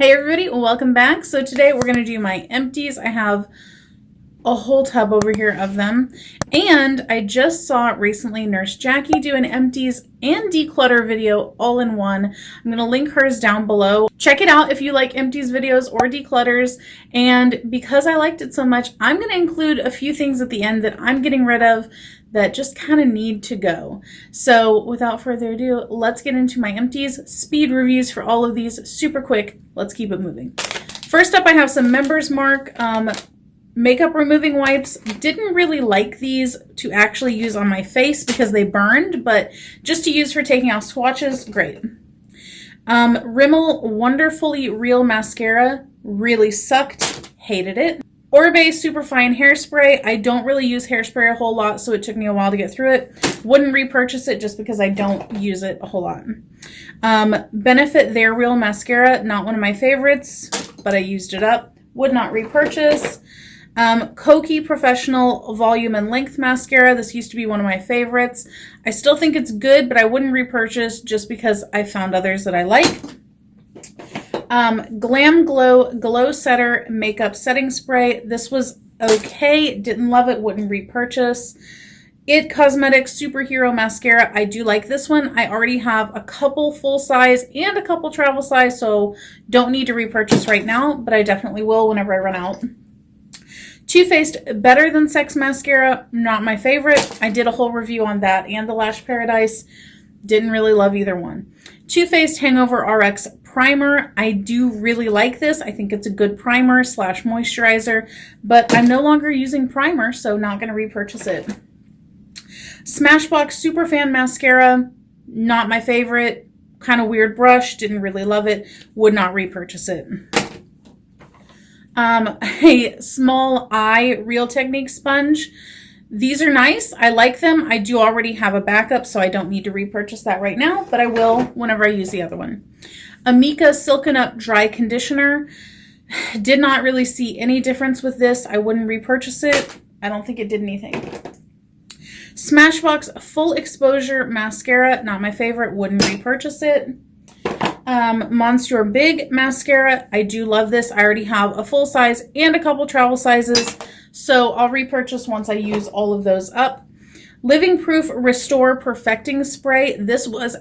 Hey everybody, welcome back. So today we're going to do my empties. I have a whole tub over here of them. And I just saw recently Nurse Jackie do an empties and declutter video all in one. I'm going to link hers down below. Check it out if you like empties videos or declutters. And because I liked it so much, I'm going to include a few things at the end that I'm getting rid of that just kind of need to go. So without further ado, let's get into my empties. Speed reviews for all of these, super quick. Let's keep it moving. First up, I have some Members Mark makeup removing wipes. Didn't really like these to actually use on my face because they burned, but just to use for taking off swatches, great. Rimmel Wonderfully Real Mascara, really sucked, hated it. Oribe Superfine Hairspray. I don't really use hairspray a whole lot, so it took me a while to get through it. Wouldn't repurchase it just because I don't use it a whole lot. Benefit They're Real Mascara. Not one of my favorites, but I used it up. Would not repurchase. Kokie Professional Volume and Length Mascara. This used to be one of my favorites. I still think it's good, but I wouldn't repurchase just because I found others that I like. Glam Glow Glow Setter Makeup Setting Spray. This was okay. Didn't love it. Wouldn't repurchase. It Cosmetics Superhero Mascara. I do like this one. I already have a couple full size and a couple travel size, so don't need to repurchase right now, but I definitely will whenever I run out. Too Faced Better Than Sex Mascara. Not my favorite. I did a whole review on that and the Lash Paradise. Didn't really love either one. Too Faced Hangover RX Primer. I do really like this. I think it's a good primer slash moisturizer, but I'm no longer using primer, so not going to repurchase it. Smashbox Superfan Mascara. Not my favorite. Kind of weird brush. Didn't really love it. Would not repurchase it. A Small Eye Real Technique Sponge. These are nice. I like them. I do already have a backup, so I don't need to repurchase that right now, but I will whenever I use the other one. Amika Silken Up Dry Conditioner. Did not really see any difference with this. I wouldn't repurchase it. I don't think it did anything. Smashbox Full Exposure Mascara. Not my favorite. Wouldn't repurchase it. Monsieur Big Mascara. I do love this. I already have a full size and a couple travel sizes, so I'll repurchase once I use all of those up. Living Proof Restore Perfecting Spray. This was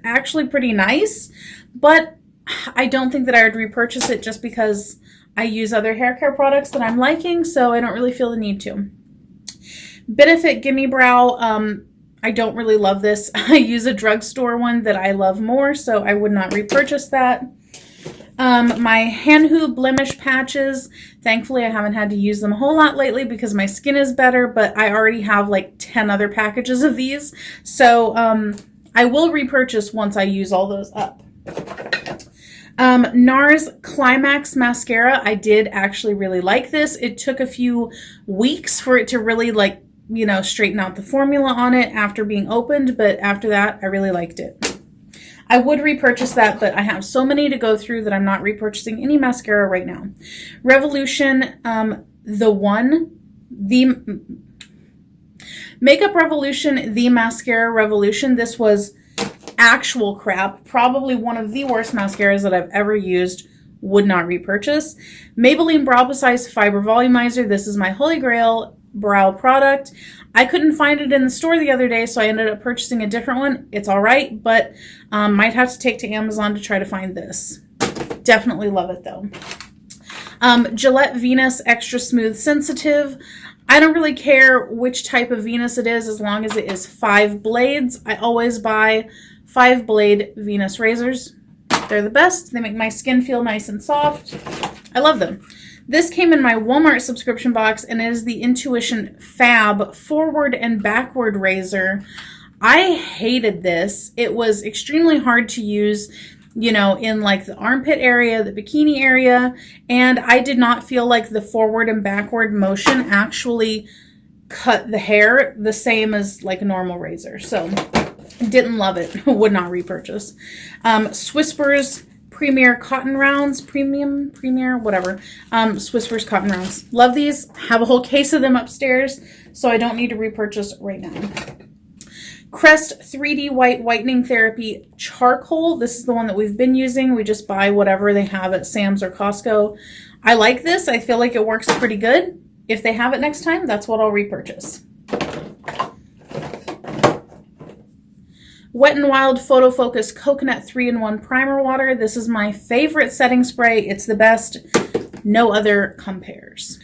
actually pretty nice, but I don't think that I would repurchase it just because I use other hair care products that I'm liking, so I don't really feel the need to. Benefit Gimme Brow. I don't really love this. I use a drugstore one that I love more, so I would not repurchase that. My Hanhu Blemish Patches. Thankfully, I haven't had to use them a whole lot lately because my skin is better, but I already have like 10 other packages of these. So I will repurchase once I use all those up. NARS Climax Mascara. I did actually really like this. It took a few weeks for it to really straighten out the formula on it after being opened, but after that, I really liked it. I would repurchase that, but I have so many to go through that I'm not repurchasing any mascara right now. Revolution, the Makeup Revolution, the Mascara Revolution. This was actual crap. Probably one of the worst mascaras that I've ever used. Would not repurchase. Maybelline Brow Precise Fiber Volumizer. This is my holy grail brow product. I couldn't find it in the store the other day, so I ended up purchasing a different one. It's all right, but might have to take to Amazon to try to find this. Definitely love it though. Gillette Venus Extra Smooth Sensitive. I don't really care which type of Venus it is as long as it is 5 blades. I always buy 5 blade Venus razors. They're the best. They make my skin feel nice and soft. I love them. This came in my Walmart subscription box, and it is the Intuition Fab Forward and Backward Razor. I hated this. It was extremely hard to use, in like the armpit area, the bikini area, and I did not feel like the forward and backward motion actually cut the hair the same as like a normal razor. So didn't love it. Would not repurchase. Swisspers Premier Cotton Rounds, Premier, whatever. Swisspers Cotton Rounds. Love these. Have a whole case of them upstairs, so I don't need to repurchase right now. Crest 3D White Whitening Therapy Charcoal. This is the one that we've been using. We just buy whatever they have at Sam's or Costco. I like this. I feel like it works pretty good. If they have it next time, that's what I'll repurchase. Wet n Wild Photo Focus Coconut 3-in-1 Primer Water. This is my favorite setting spray. It's the best. No other compares.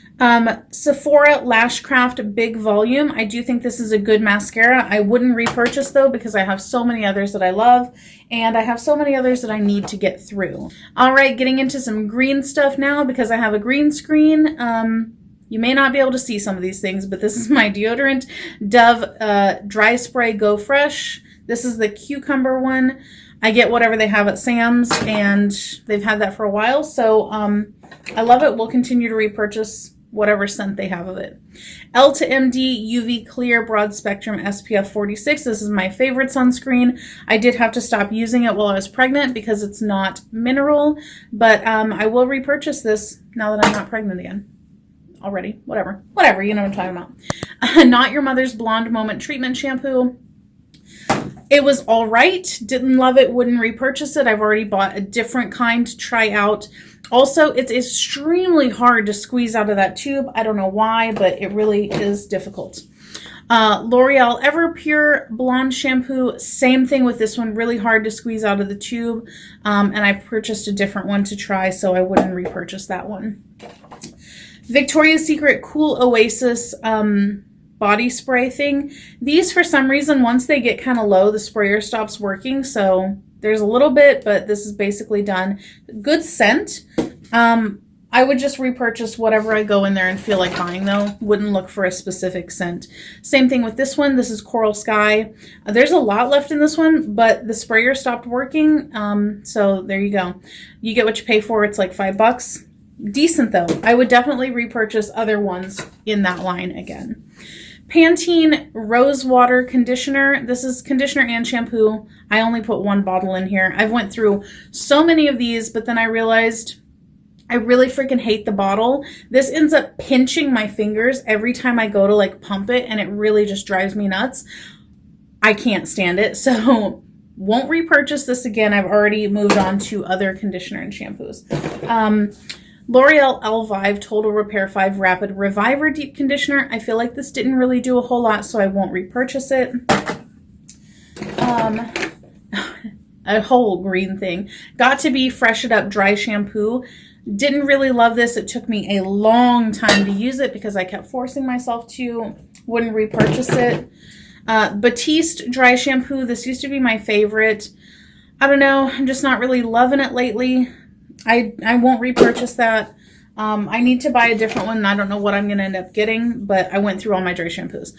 Sephora Lashcraft Big Volume. I do think this is a good mascara. I wouldn't repurchase though because I have so many others that I love and I have so many others that I need to get through. All right, getting into some green stuff now because I have a green screen. You may not be able to see some of these things, but this is my deodorant, Dove Dry Spray Go Fresh. This is the cucumber one. I get whatever they have at Sam's and they've had that for a while. So I love it. We'll continue to repurchase whatever scent they have of it. L to MD UV Clear Broad Spectrum SPF 46. This is my favorite sunscreen. I did have to stop using it while I was pregnant because it's not mineral, but I will repurchase this now that I'm not pregnant again. Already. Whatever, you know what I'm talking about. Not Your Mother's Blonde Moment Treatment Shampoo. It was all right. Didn't love it. Wouldn't repurchase it. I've already bought a different kind to try out. Also, it's extremely hard to squeeze out of that tube. I don't know why, but it really is difficult. L'Oreal Everpure Blonde Shampoo. Same thing with this one. Really hard to squeeze out of the tube. And I purchased a different one to try, so I wouldn't repurchase that one. Victoria's Secret Cool Oasis body spray thing. These, for some reason, once they get kind of low, the sprayer stops working. So there's a little bit, but this is basically done. Good scent. I would just repurchase whatever I go in there and feel like buying, though. Wouldn't look for a specific scent. Same thing with this one. This is Coral Sky. There's a lot left in this one, but the sprayer stopped working. So there you go. You get what you pay for. It's like $5. Decent, though. I would definitely repurchase other ones in that line again. Pantene Rose Water Conditioner. This is conditioner and shampoo. I only put one bottle in here. I've went through so many of these, but then I realized I really freaking hate the bottle. This ends up pinching my fingers every time I go to like pump it, and it really just drives me nuts. I can't stand it, so won't repurchase this again. I've already moved on to other conditioner and shampoos. L'Oreal Elvive Total Repair 5 Rapid Reviver Deep Conditioner. I feel like this didn't really do a whole lot, so I won't repurchase it. A whole green thing. Got to Be Fresh It Up Dry Shampoo. Didn't really love this. It took me a long time to use it because I kept forcing myself to. Wouldn't repurchase it. Batiste Dry Shampoo. This used to be my favorite. I don't know. I'm just not really loving it lately. I won't repurchase that. I need to buy a different one. I don't know what I'm going to end up getting, but I went through all my dry shampoos.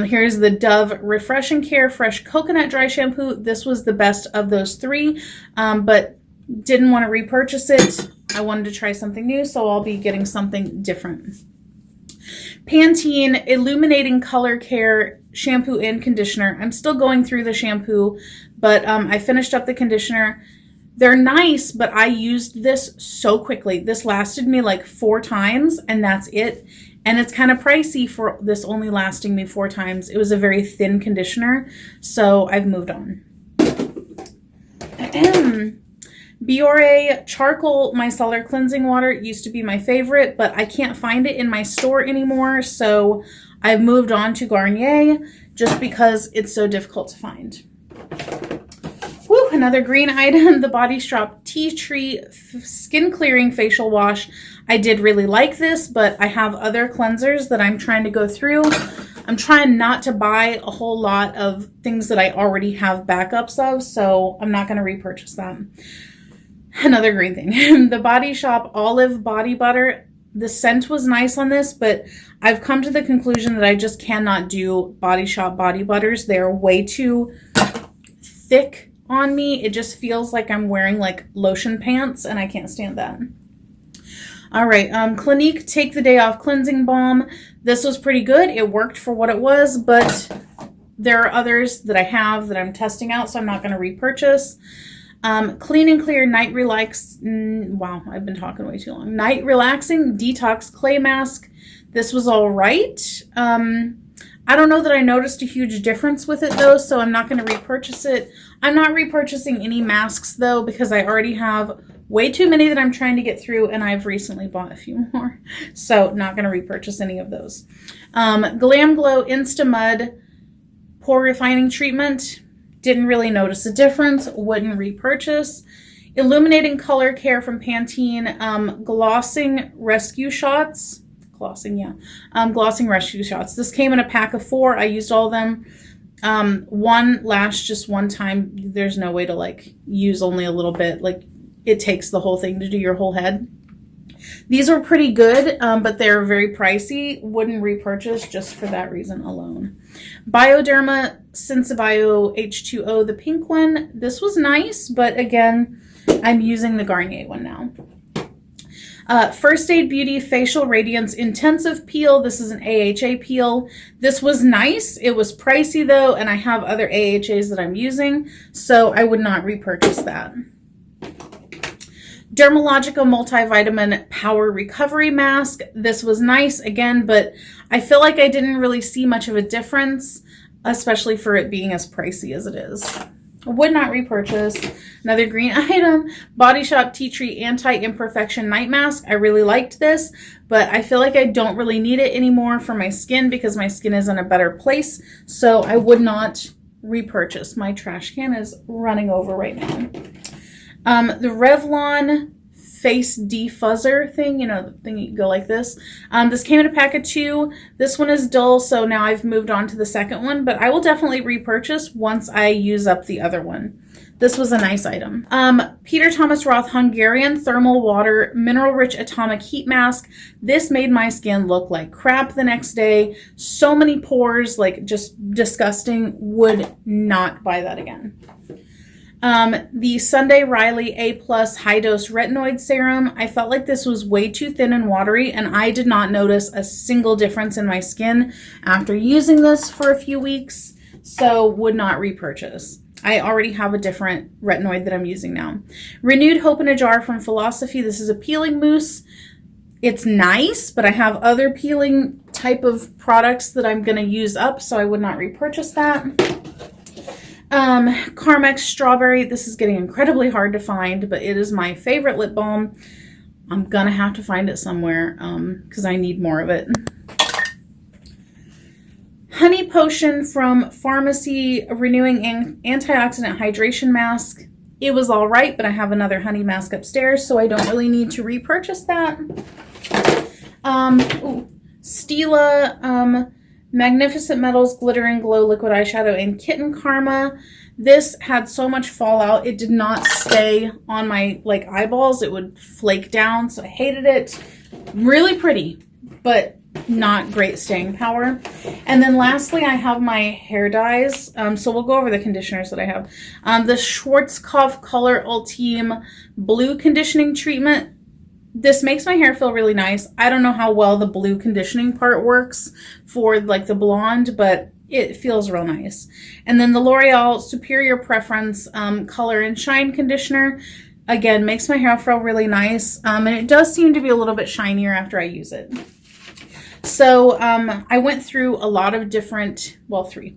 Here's the Dove Refresh and Care Fresh Coconut Dry Shampoo. This was the best of those three, but didn't want to repurchase it. I wanted to try something new, so I'll be getting something different. Pantene Illuminating Color Care Shampoo and Conditioner. I'm still going through the shampoo, but I finished up the conditioner. They're nice, but I used this so quickly. This lasted me like 4 times, and that's it. And it's kind of pricey for this only lasting me 4 times. It was a very thin conditioner, so I've moved on. Biore Charcoal Micellar Cleansing Water used to be my favorite, but I can't find it in my store anymore, so I've moved on to Garnier just because it's so difficult to find. Woo, another green item, the Body Shop Tea Tree Skin Clearing Facial Wash. I did really like this, but I have other cleansers that I'm trying to go through. I'm trying not to buy a whole lot of things that I already have backups of, so I'm not going to repurchase them. Another green thing, the Body Shop Olive Body Butter. The scent was nice on this, but I've come to the conclusion that I just cannot do Body Shop body butters. They're way too thick on me. It just feels like I'm wearing like lotion pants, and I can't stand that. All right, Clinique Take the Day Off Cleansing Balm. This was pretty good. It worked for what it was, but there are others that I have that I'm testing out, so I'm not going to repurchase. Clean and Clear Night Relax. Wow, I've been talking way too long. Night Relaxing Detox Clay Mask. This was all right. I don't know that I noticed a huge difference with it though, so I'm not going to repurchase it. I'm not repurchasing any masks though, because I already have way too many that I'm trying to get through, and I've recently bought a few more. So not going to repurchase any of those. Glam Glow Insta Mud Pore Refining Treatment. Didn't really notice a difference. Wouldn't repurchase. Illuminating Color Care from Pantene. Glossing Rescue Shots. Glossing Rescue Shots. This came in a pack of 4. I used all of them. One lasts just one time. There's no way to like use only a little bit. Like it takes the whole thing to do your whole head. These were pretty good, but they're very pricey. Wouldn't repurchase just for that reason alone. Bioderma Sensibio H2O, the pink one. This was nice, but again, I'm using the Garnier one now. First Aid Beauty Facial Radiance Intensive Peel. This is an AHA peel. This was nice. It was pricey though, and I have other AHAs that I'm using, so I would not repurchase that. Dermalogica Multivitamin Power Recovery Mask. This was nice again, but I feel like I didn't really see much of a difference, especially for it being as pricey as it is. Would not repurchase. Another green item, Body Shop Tea Tree Anti-Imperfection Night Mask. I really liked this, but I feel like I don't really need it anymore for my skin because my skin is in a better place, so I would not repurchase. My trash can is running over right now. The Revlon Face Defuzzer thing, you know, the thing you go like this. This came in a pack of 2. This one is dull, so now I've moved on to the second one, but I will definitely repurchase once I use up the other one. This was a nice item. Peter Thomas Roth Hungarian Thermal Water Mineral Rich Atomic Heat Mask. This made my skin look like crap the next day. So many pores, like just disgusting. Would not buy that again. The Sunday Riley A+ High Dose Retinoid Serum. I felt like this was way too thin and watery, and I did not notice a single difference in my skin after using this for a few weeks, so would not repurchase. I already have a different retinoid that I'm using now. Renewed Hope in a Jar from Philosophy. This is a peeling mousse. It's nice, but I have other peeling type of products that I'm going to use up, so I would not repurchase that. Carmex Strawberry. This is getting incredibly hard to find, but it is my favorite lip balm. I'm gonna have to find it somewhere because I need more of it. Honey Potion from Pharmacy Renewing Antioxidant Hydration Mask. It was all right, but I have another honey mask upstairs, so I don't really need to repurchase that. Stila Magnificent Metals Glitter and Glow Liquid Eyeshadow in Kitten Karma. This had so much fallout. It did not stay on my like eyeballs. It would flake down, so I hated it. Really pretty, but not great staying power. And then lastly, I have my hair dyes. So we'll go over the conditioners that I have. The Schwarzkopf Color Ultime Blue Conditioning Treatment. This makes my hair feel really nice. I don't know how well the blue conditioning part works for like the blonde, but it feels real nice. And then the L'Oreal Superior Preference Color and Shine Conditioner. Again, makes my hair feel really nice. And it does seem to be a little bit shinier after I use it. So I went through a lot of different, well, three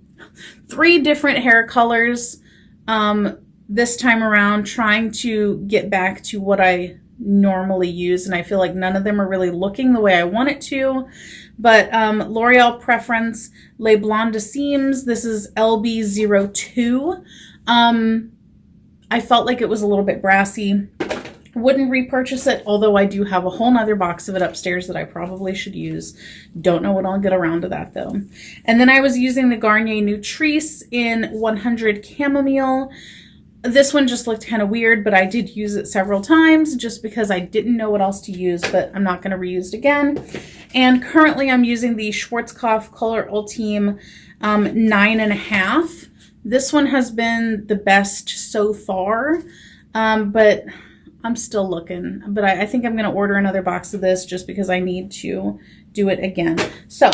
different hair colors this time around, trying to get back to what I normally use, and I feel like none of them are really looking the way I want it to. But L'Oreal Preference Les Blondes de Seams. This is LB02. I felt like it was a little bit brassy. Wouldn't repurchase it, although I do have a whole nother box of it upstairs that I probably should use. Don't know when I'll get around to that though. And then I was using the Garnier Nutrice in 100 Chamomile. This one just looked kind of weird, but I did use it several times just because I didn't know what else to use, but I'm not going to reuse it again. And currently I'm using the Schwarzkopf Color Ultime 9.5. This one has been the best so far, but I'm still looking. But I think I'm going to order another box of this just because I need to do it again. So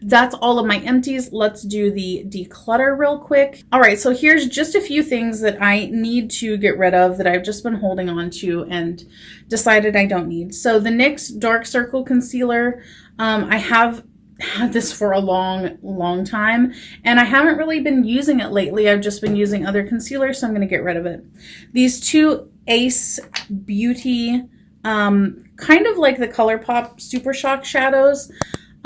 that's all of my empties. Let's do the declutter real quick. All right, so here's just a few things that I need to get rid of that I've just been holding on to and decided I don't need. So the NYX Dark Circle Concealer, I have had this for a long time, and I haven't really been using it lately. I've just been using other concealers, so I'm going to get rid of it. These two Ace Beauty, kind of like the ColourPop Super Shock shadows.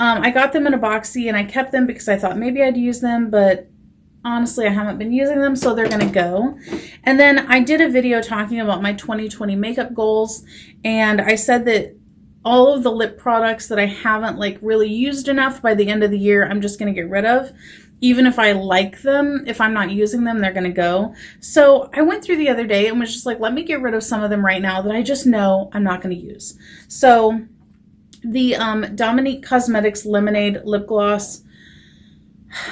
I got them in a boxy, and I kept them because I thought maybe I'd use them, but honestly, I haven't been using them, so they're going to go. And then I did a video talking about my 2020 makeup goals, and I said that all of the lip products that I haven't like really used enough by the end of the year, I'm just going to get rid of. Even if I like them, if I'm not using them, they're going to go. So I went through the other day and was just like, let me get rid of some of them right now that I just know I'm not going to use. So the Dominique Cosmetics Lemonade Lip Gloss,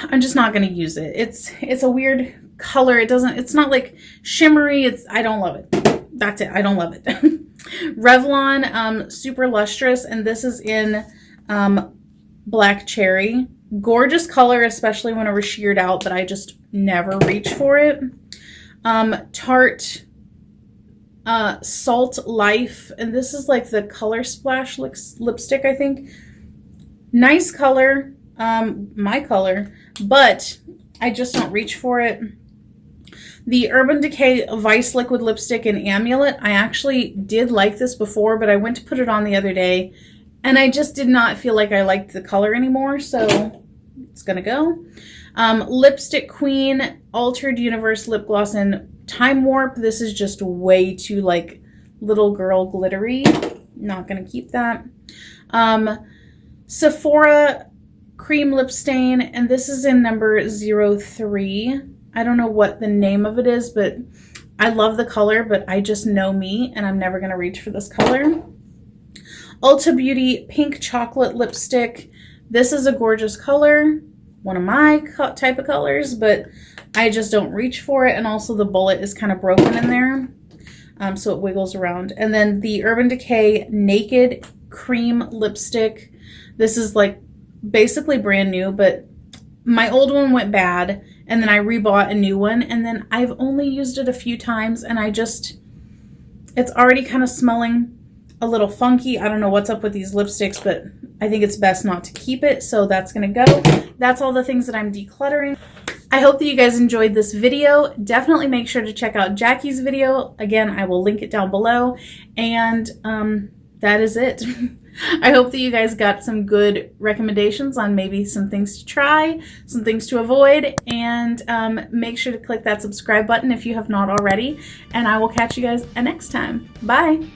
I'm just not going to use it. It's a weird color. It's not like shimmery. I don't love it. That's it. I don't love it. Revlon Super Lustrous, and this is in Black Cherry. Gorgeous color, especially when it was sheared out, but I just never reach for it. Tarte Salt Life, and this is like the Color Splash lipstick, I think. Nice color, my color, but I just don't reach for it. The Urban Decay Vice Liquid Lipstick in Amulet. I actually did like this before, but I went to put it on the other day, and I just did not feel like I liked the color anymore, so it's gonna go. Lipstick Queen Altered Universe Lip Gloss in Time Warp. This is just way too like little girl glittery. Not gonna keep that. Sephora Cream Lip Stain, and this is in number 03. I don't know what the name of it is, but I love the color, but I just know me, and I'm never going to reach for this color. Ulta Beauty Pink Chocolate Lipstick. This is a gorgeous color, one of my type of colors, but I just don't reach for it, and also the bullet is kind of broken in there, so it wiggles around. And then the Urban Decay Naked Cream Lipstick. This is like basically brand new, but my old one went bad, and then I rebought a new one, and then I've only used it a few times, and it's already kind of smelling a little funky. I don't know what's up with these lipsticks, but I think it's best not to keep it, so that's going to go. That's all the things that I'm decluttering. I hope that you guys enjoyed this video. Definitely make sure to check out Jackie's video. Again, I will link it down below, and that is it. I hope that you guys got some good recommendations on maybe some things to try, some things to avoid, and make sure to click that subscribe button if you have not already, and I will catch you guys next time. Bye!